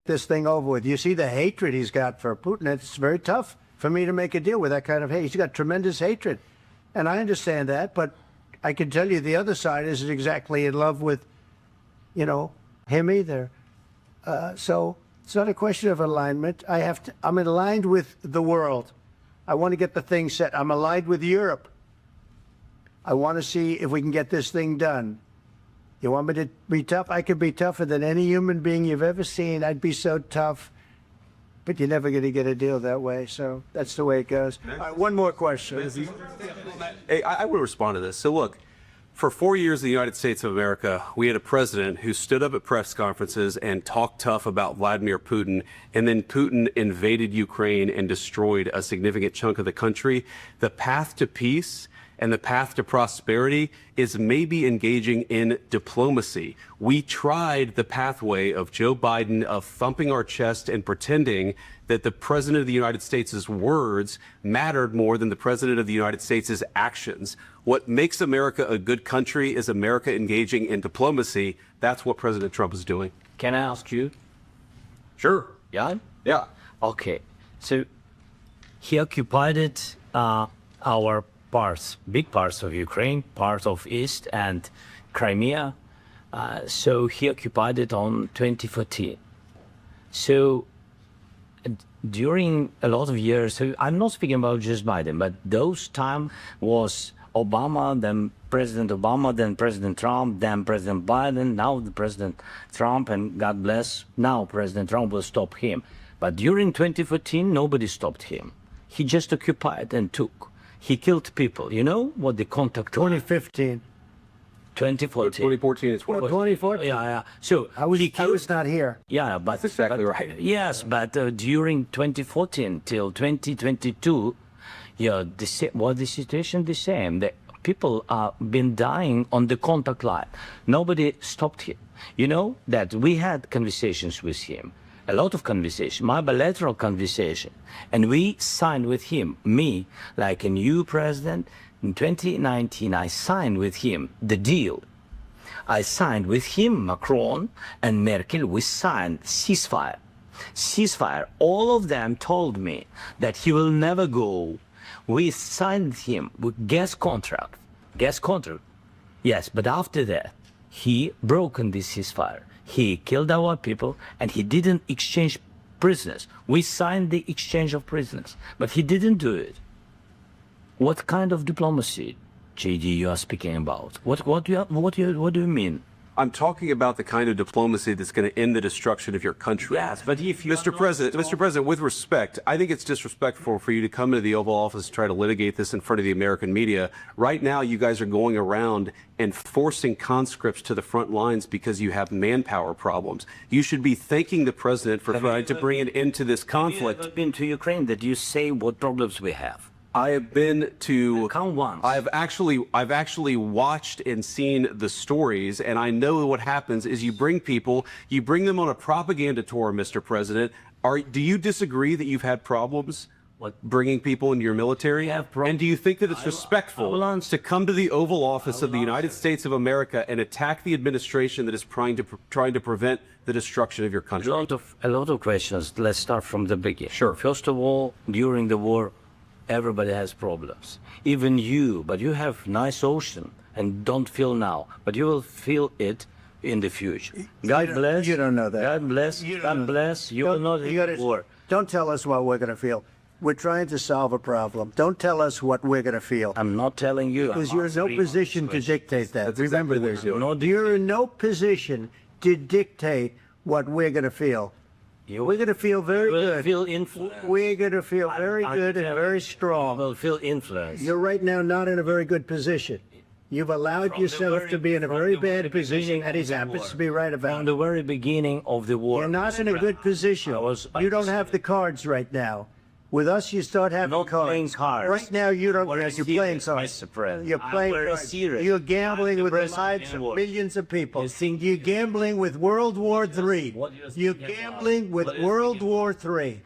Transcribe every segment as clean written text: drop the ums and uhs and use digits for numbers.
this thing over with. You see the hatred he's got for Putin. It's very tough for me to make a deal with that kind of hate. He's got tremendous hatred. And I understand that, but I can tell you the other side isn't exactly in love with, him either. So it's not a question of alignment. I'm aligned with the world. I want to get the thing set. I'm aligned with Europe. I want to see if we can get this thing done. You want me to be tough? I could be tougher than any human being you've ever seen. I'd be so tough. But you're never going to get a deal that way. So that's the way it goes. All right, one more question. Hey, I would respond to this. So look, for 4 years in the United States of America, we had a president who stood up at press conferences and talked tough about Vladimir Putin, and then Putin invaded Ukraine and destroyed a significant chunk of the country. The path to peace and the path to prosperity is maybe engaging in diplomacy. We tried the pathway of Joe Biden, of thumping our chest and pretending that the President of the United States' words mattered more than the President of the United States' actions. What makes America a good country is America engaging in diplomacy. That's what President Trump is doing. Can I ask you? Sure. Yeah? Yeah. Okay. So he occupied our parts, big parts of Ukraine, parts of East and Crimea. So he occupied it on 2014. So during a lot of years, so I'm not speaking about just Biden, but those time was Obama, then President Obama, then President Trump, then President Biden, now the President Trump, and God bless, now President Trump will stop him. But during 2014, nobody stopped him. He just occupied and took. He killed people. You know what the contact? 2015. 2014. 2014 is 2014. Yeah. So I was not here. Yeah, but that's exactly right. Yes, but during 2014 till 2022, the situation the same. The people are been dying on the contact line. Nobody stopped him. You know that we had conversations with him. A lot of conversation, my bilateral conversation, and we signed with him, me, like a new president. In 2019, I signed with him the deal. I signed with him, Macron and Merkel, we signed ceasefire. Ceasefire, all of them told me that he will never go. We signed him with gas contract. Yes, but after that, he broken this ceasefire. He killed our people, and he didn't exchange prisoners. We signed the exchange of prisoners, but he didn't do it. What kind of diplomacy, JD, you are speaking about? What do you mean? I'm talking about the kind of diplomacy that's going to end the destruction of your country. Yes, but if you Mr. President, with respect, I think it's disrespectful for you to come into the Oval Office and try to litigate this in front of the American media. Right now, you guys are going around and forcing conscripts to the front lines because you have manpower problems. You should be thanking the president for trying to bring an end to this conflict. Have you been to Ukraine? Did you say what problems we have? I have been to. Count once. I've actually watched and seen the stories, and I know what happens is you bring them on a propaganda tour, Mr. President. Do you disagree that you've had problems bringing people into your military? And do you think that it's respectful to come to the Oval Office of the United States of America and attack the administration that is trying to prevent the destruction of your country? A lot of questions. Let's start from the beginning. Sure. First of all, during the war, everybody has problems, even you, but you have nice ocean and don't feel now, but you will feel it in the future. God bless. You don't know that. God bless. God bless. You will not have war. Don't tell us what we're going to feel. We're trying to solve a problem. Don't tell us what we're going to feel. I'm not telling you. Because you're in no position to dictate that. Remember this. No, You're in no position to dictate what we're going to feel. We're going to feel very good. Feel influence. We're going to feel very good and very strong. Will feel influence. You're right now not in a very good position. You've allowed yourself to be in a very bad position, and he happens to be right about From it. the very beginning of the war. You're not in a good position. You don't have the cards right now. With us, you start having Not cards. playing cards. Right now, you don't. We're You're playing serious, cards. Mr. President. You're playing We're cards. serious. You're gambling with the President lives of war. millions of people. You think- You're gambling with World War III. What you're You're speaking gambling about. with What you're World speaking War III.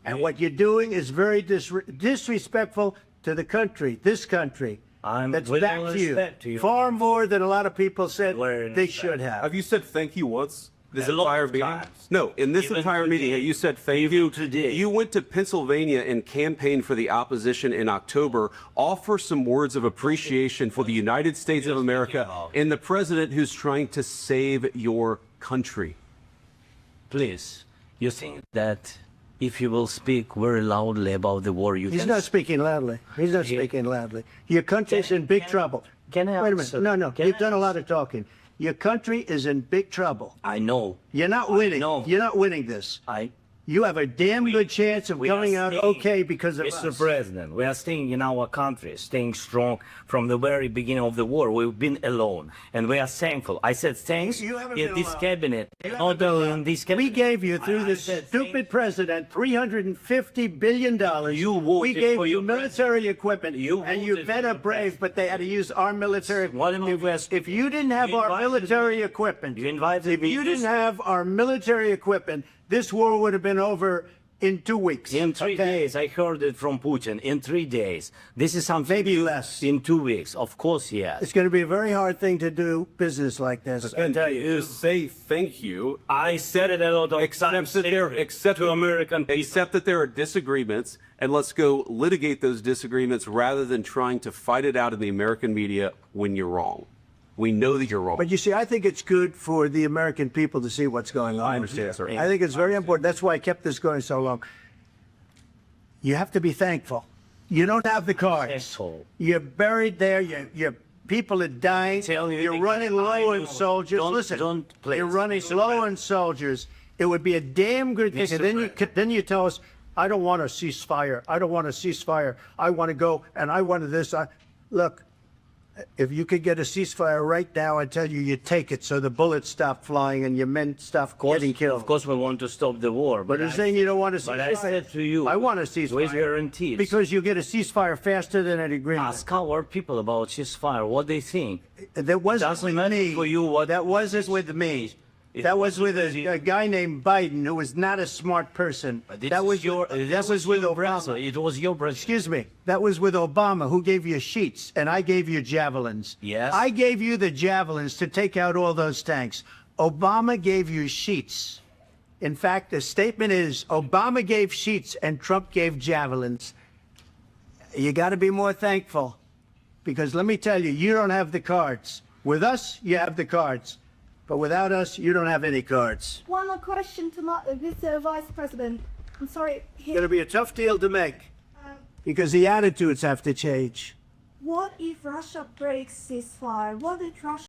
And what you're doing is very disrespectful to the country, this country. I'm That's with back all to you. respect to you. Far more than a lot of people said We're in they respect. should have. Have you said thank you once? this A lot entire of meeting? times. No, in this Even entire meeting, today. you said thank you. Today. You went to Pennsylvania and campaigned for the opposition in October. Offer some words of appreciation for the United States of America and the president who's trying to save your country. Please, you think that if you will speak very loudly about the war, you He's can... not speaking loudly. He's not He- speaking loudly. Your country's in big trouble. can I Wait a answer? minute. No, Can you've I done a lot answer? of talking. Your country is in big trouble. I know. You're not winning. know. You're not winning this. You have a damn good chance of We are coming out staying- okay because of Mr. us. President, we are staying in our country, staying strong from the very beginning of the war. We've been alone, and we are thankful. I said thanks You haven't in been this alone. cabinet, haven't not been only in this cabinet. We gave you, through I this said stupid president, $350 billion. You voted we gave for you your military equipment, You and you voted better for your brave, but they had to use our military. What am I asking? If you didn't have You our invited military equipment, You invited if me you to- didn't have our military equipment, this war would have been over in 2 weeks. In 3 Okay? days, I heard it from Putin. In 3 days, this is something. Maybe less. In 2 weeks, of course, yes. It's going to be a very hard thing to do business like this. And you say thank you. I said it a lot of Except that there, except to American people. Except that there are disagreements, and let's go litigate those disagreements rather than trying to fight it out in the American media when you're wrong. We know that you're wrong. But you see, I think it's good for the American people to see what's going on. I understand, sir. I think it's very important. That's why I kept this going so long. You have to be thankful. You don't have the cards. Asshole. You're buried there. Your people are dying. Tell you You're the- running I low on know. soldiers. Listen, Please. you're running low on soldiers. It would be a damn good thing. Mr. And then you tell us, I don't want a ceasefire. I don't want a ceasefire. I want to go and I want this. Look. If you could get a ceasefire right now, I tell you, you take it so the bullets stop flying and your men stop getting killed. Of course, we want to stop the war, But you're saying you don't want a ceasefire. But I said to you, I want a ceasefire. with guarantees. Because you get a ceasefire faster than an agreement. Ask our people about ceasefire, what they think. That wasn't Doesn't with matter me. for you what- That wasn't with me. That was with a guy named Biden, who was not a smart person. That was with Obama. It was your brother. Excuse me. That was with Obama, who gave you sheets, and I gave you javelins. Yes. I gave you the javelins to take out all those tanks. Obama gave you sheets. In fact, the statement is Obama gave sheets and Trump gave javelins. You got to be more thankful, because let me tell you, you don't have the cards. With us, you have the cards. But without us, you don't have any cards. One more question to Mr. Vice President. I'm sorry. It's going to be a tough deal to make, because the attitudes have to change. What if Russia breaks ceasefire? What if Russia